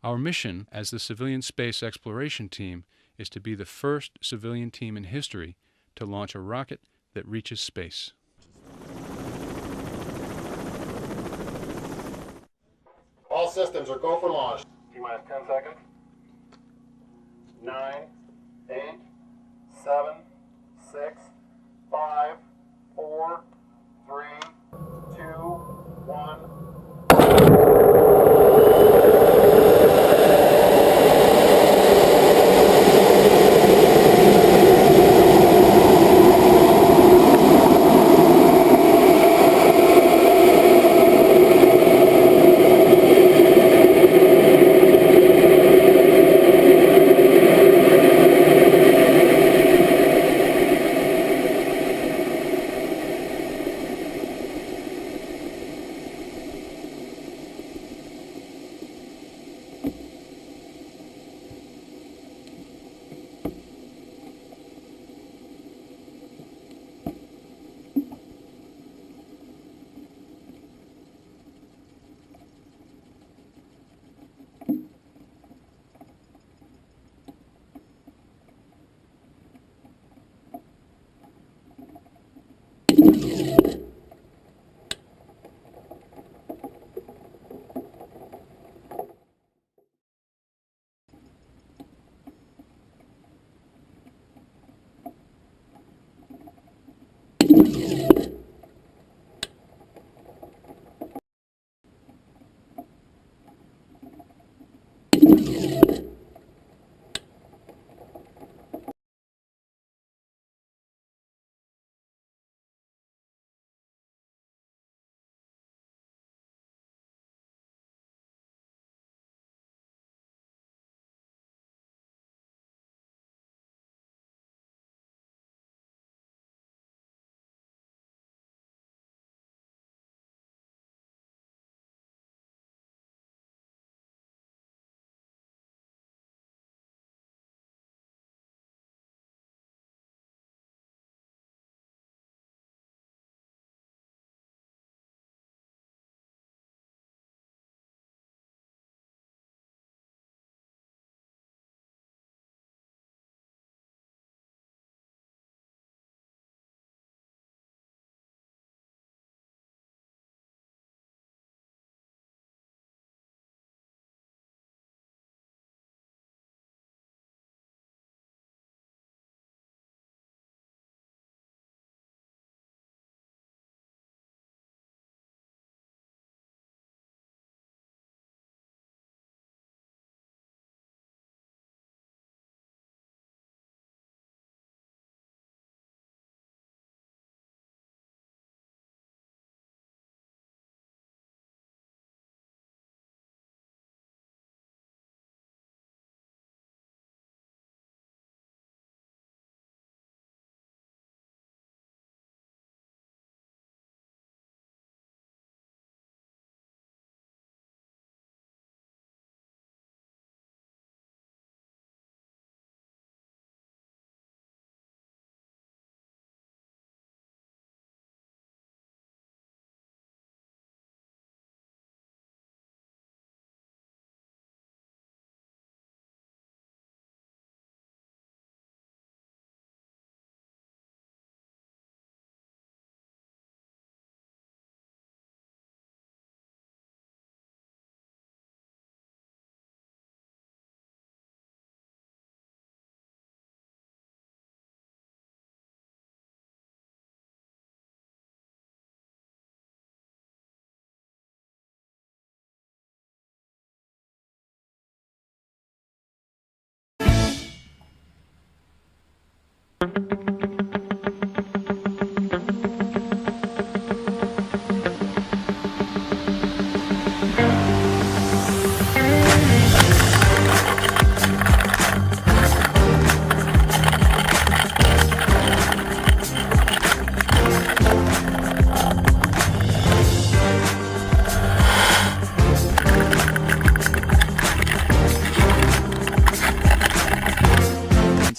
Our mission as the Civilian Space Exploration Team is to be the first civilian team in history to launch a rocket that reaches space. All systems are go for launch. T-minus 10 seconds. 9, 8, 7, 6, 5, 4, 3, 2, 1.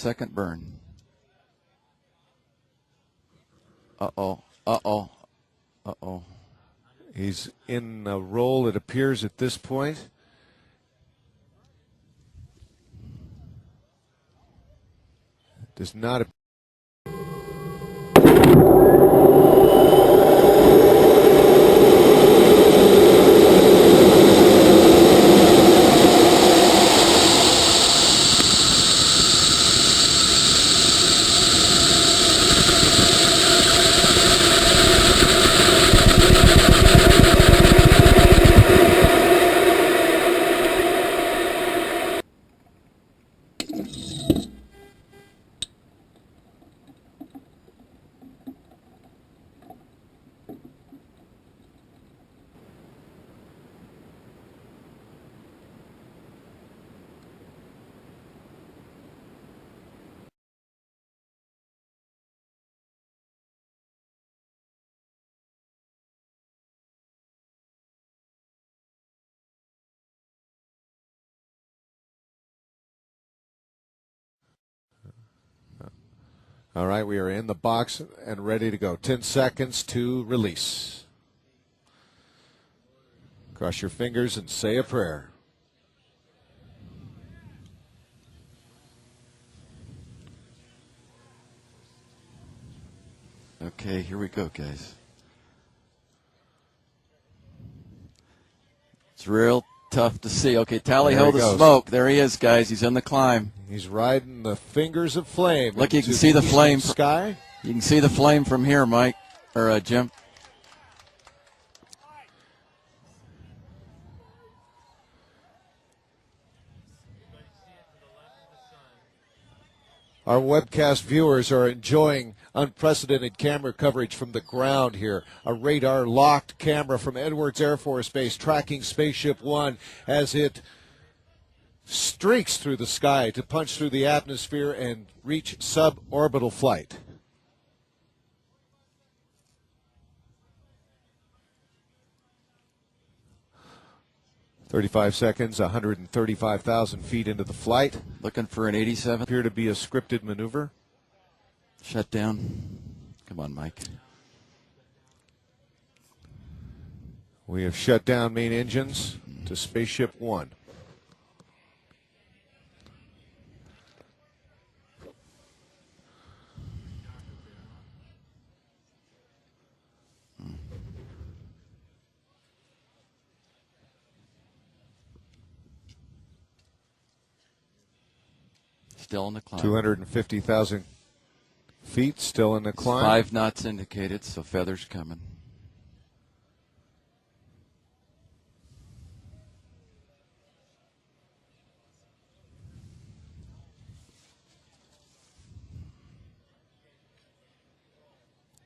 Second burn. Uh-oh. Uh-oh. Uh-oh. He's in a roll, it appears, at this point. Does not. All right, we are in the box and ready to go. 10 seconds to release. Cross your fingers and say a prayer. Okay, here we go, guys. It's real tough to see. Okay, tally There ho he the goes. smoke. There he is, guys. He's on the climb. He's riding the fingers of flame. Look, you can into see the eastern flame. Sky. You can see the flame from here, Mike, or Jim. Our webcast viewers are enjoying unprecedented camera coverage from the ground here. A radar-locked camera from Edwards Air Force Base tracking Spaceship One as it streaks through the sky to punch through the atmosphere and reach suborbital flight. "35 seconds, 135,000 feet into the flight. Looking for an 87. Appear to be a scripted maneuver. Shut down. Come on, Mike. We have shut down main engines to Spaceship One. Still in the climb. 250,000 feet, still in the climb. 5 knots indicated, so feathers coming.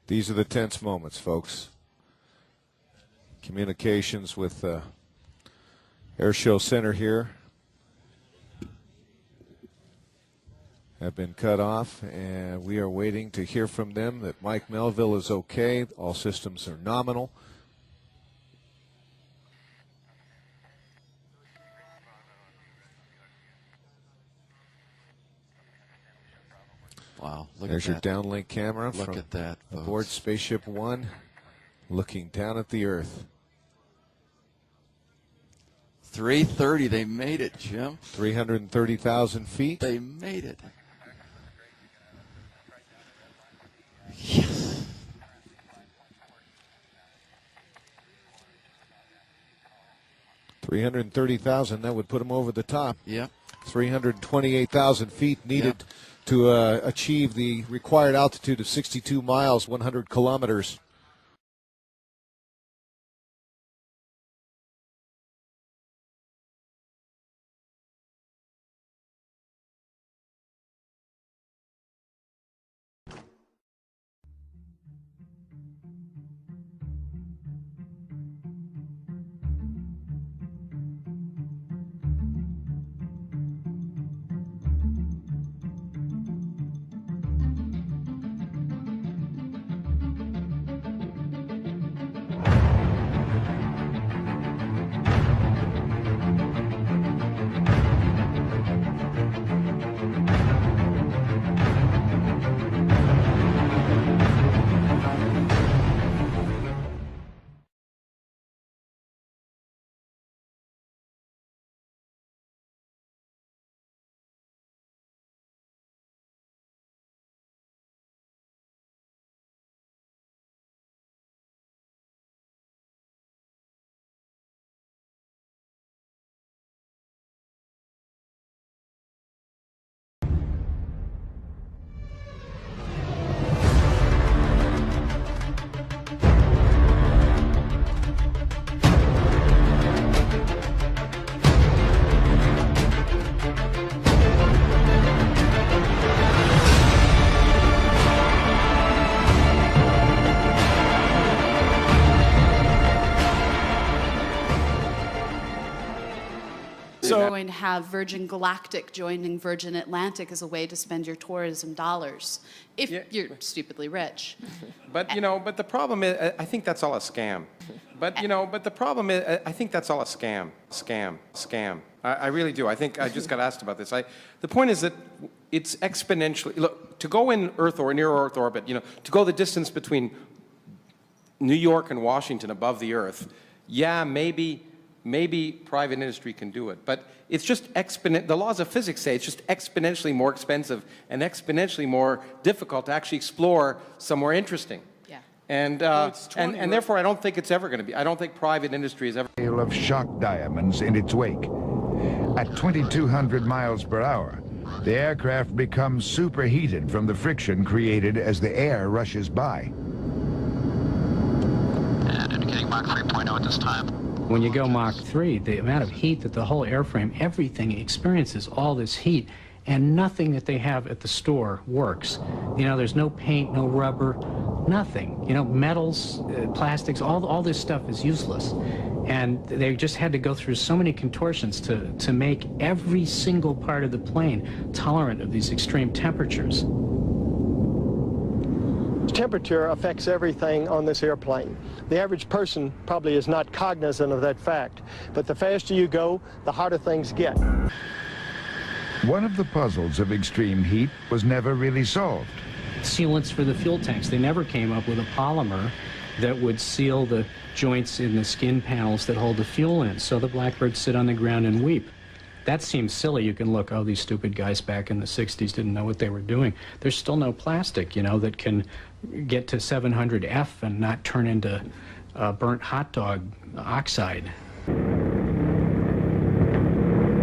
These are the tense moments, folks. Communications with Air Show Center here have been cut off, and we are waiting to hear from them that Mike Melville is okay. All systems are nominal. Wow, look There's at your that. downlink camera Look from at that, folks. aboard Spaceship One, looking down at the Earth. 330, they made it, Jim. 330,000 feet. They made it. Yes. $330,000, that would put them over the top. Yep. 328,000 feet needed to achieve the required altitude of 62 miles, 100 kilometers. You're going to have Virgin Galactic joining Virgin Atlantic as a way to spend your tourism dollars, if you're stupidly rich. But, but the problem is, I think that's all a scam. But the problem is, I think that's all a scam. Scam. I really do. I think I just got asked about this. The point is that it's exponentially, look, to go in Earth or near Earth orbit, to go the distance between New York and Washington above the Earth, yeah, maybe private industry can do it, but it's just the laws of physics say it's just exponentially more expensive and exponentially more difficult to actually explore somewhere interesting. Yeah. And therefore I don't think it's ever going to be. I don't think private industry is ever. Of shock diamonds in its wake. At 2,200 miles per hour, the aircraft becomes superheated from the friction created as the air rushes by. And indicating Mach 3.0 at this time. When you go Mach 3, the amount of heat that the whole airframe, everything experiences all this heat, and nothing that they have at the store works. There's no paint, no rubber, nothing. Metals, plastics, all this stuff is useless. And they just had to go through so many contortions to make every single part of the plane tolerant of these extreme temperatures. Temperature affects everything on this airplane. The average person probably is not cognizant of that fact, but the faster you go, the harder things get. One of the puzzles of extreme heat was never really solved. Sealants for the fuel tanks. They never came up with a polymer that would seal the joints in the skin panels that hold the fuel in, so the blackbirds sit on the ground and weep. That seems silly. You can look, oh, these stupid guys back in the 60s didn't know what they were doing. There's still no plastic, that can get to 700F and not turn into burnt hot dog oxide.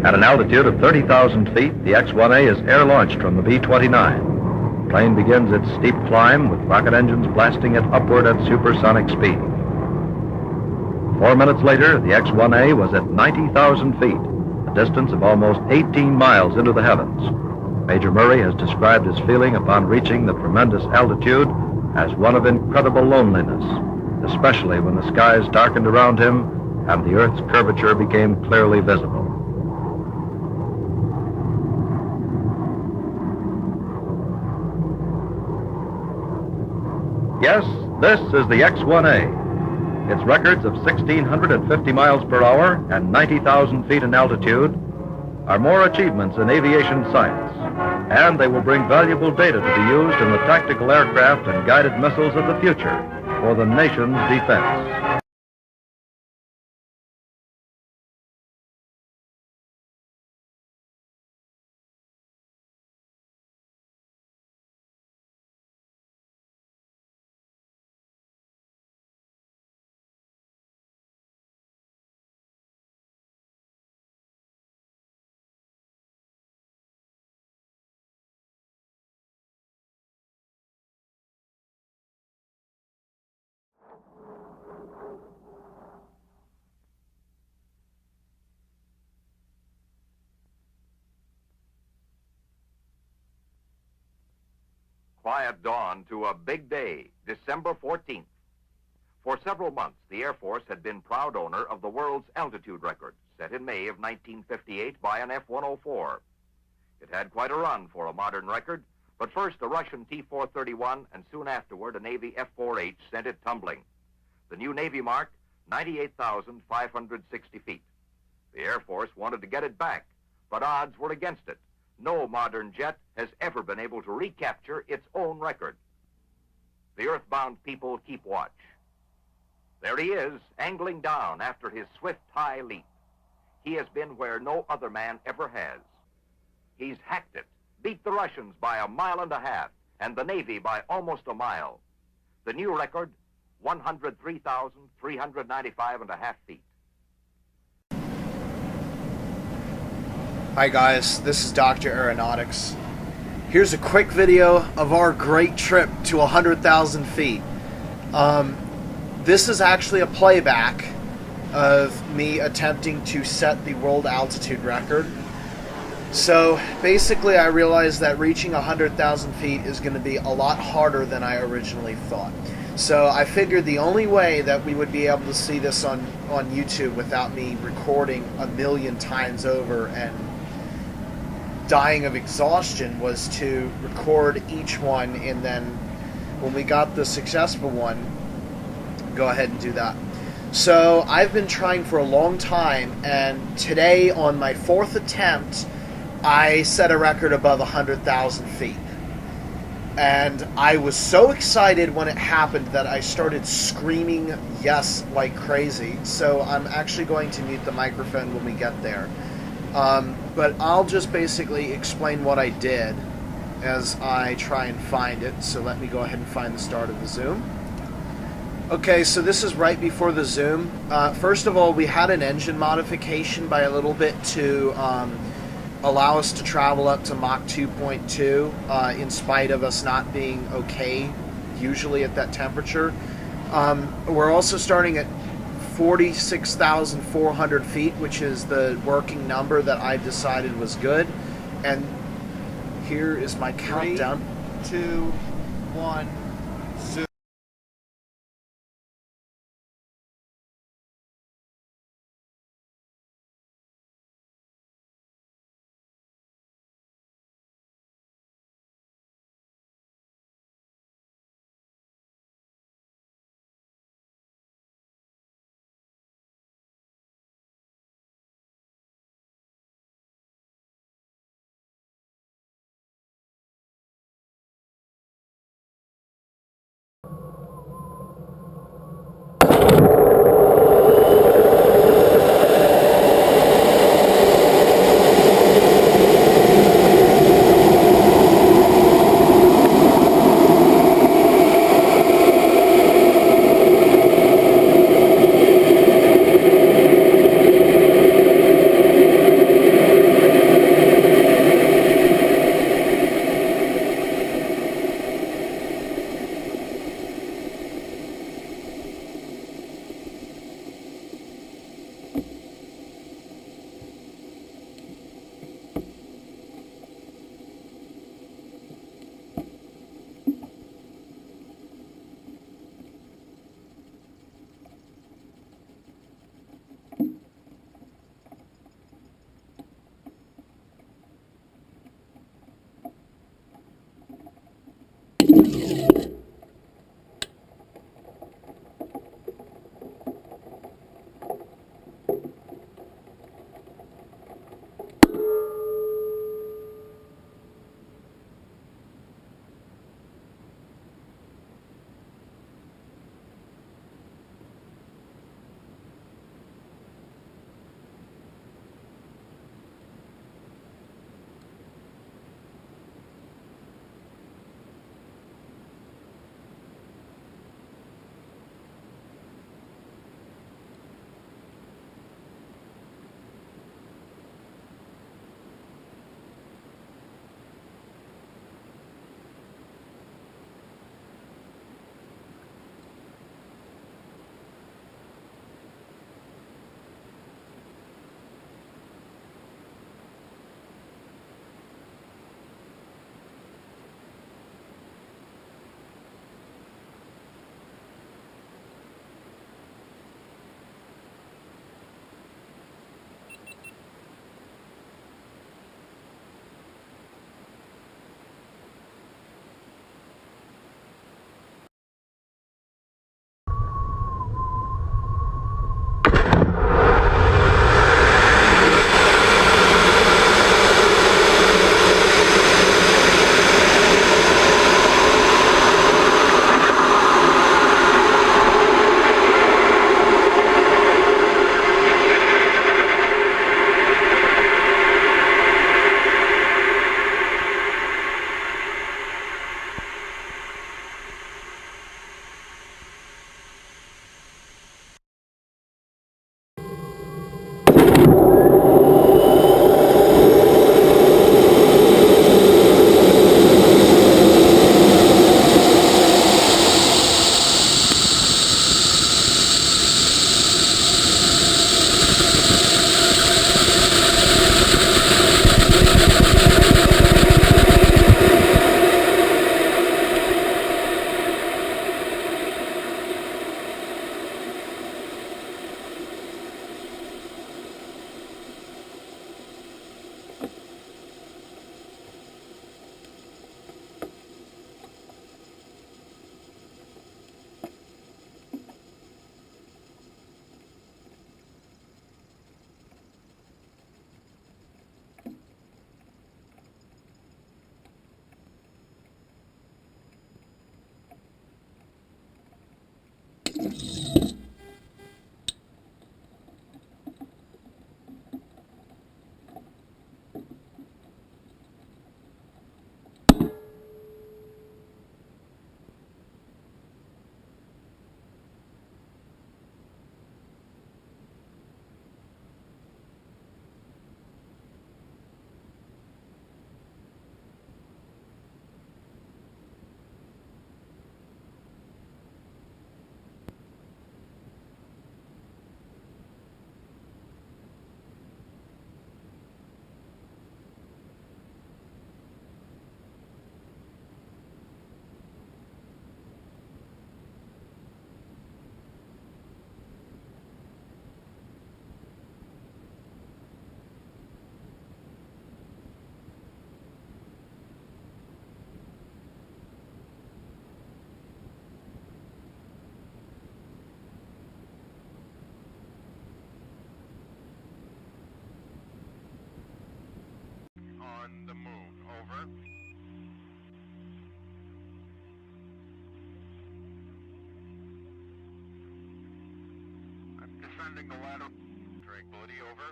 At an altitude of 30,000 feet, the X-1A is air-launched from the B-29. The plane begins its steep climb with rocket engines blasting it upward at supersonic speed. 4 minutes later, the X-1A was at 90,000 feet, a distance of almost 18 miles into the heavens. Major Murray has described his feeling upon reaching the tremendous altitude as one of incredible loneliness, especially when the skies darkened around him and the Earth's curvature became clearly visible. Yes, this is the X-1A. Its records of 1,650 miles per hour and 90,000 feet in altitude are more achievements in aviation science, and they will bring valuable data to be used in the tactical aircraft and guided missiles of the future for the nation's defense. Quiet dawn to a big day, December 14th. For several months, the Air Force had been proud owner of the world's altitude record, set in May of 1958 by an F-104. It had quite a run for a modern record, but first a Russian T-431 and soon afterward a Navy F-4H sent it tumbling. The new Navy mark, 98,560 feet. The Air Force wanted to get it back, but odds were against it. No modern jet has ever been able to recapture its own record. The earthbound people keep watch. There he is, angling down after his swift high leap. He has been where no other man ever has. He's hacked it, beat the Russians by 1.5 miles, and the Navy by almost a mile. The new record, 103,395.5 feet. Hi guys, this is Dr. Aeronautics. Here's a quick video of our great trip to 100,000 feet. This is actually a playback of me attempting to set the world altitude record. So basically I realized that reaching 100,000 feet is going to be a lot harder than I originally thought. So I figured the only way that we would be able to see this on YouTube without me recording a million times over and dying of exhaustion was to record each one, and then when we got the successful one, go ahead and do that. So I've been trying for a long time, and today on my 4th attempt, I set a record above 100,000 feet. And I was so excited when it happened that I started screaming yes like crazy. So I'm actually going to mute the microphone when we get there. But I'll just basically explain what I did as I try and find it. So let me go ahead and find the start of the zoom. Okay, so this is right before the zoom. First of all, we had an engine modification by a little bit to allow us to travel up to Mach 2.2 in spite of us not being okay usually at that temperature. We're also starting at 46,400 feet, which is the working number that I decided was good. And here is my countdown. 3, 2, 1, zoom. On the move, over. I'm descending the ladder. Tranquility, over.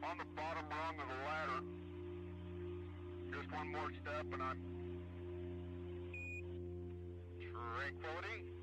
On the bottom rung of the ladder. Just one more step and I'm... Tranquility.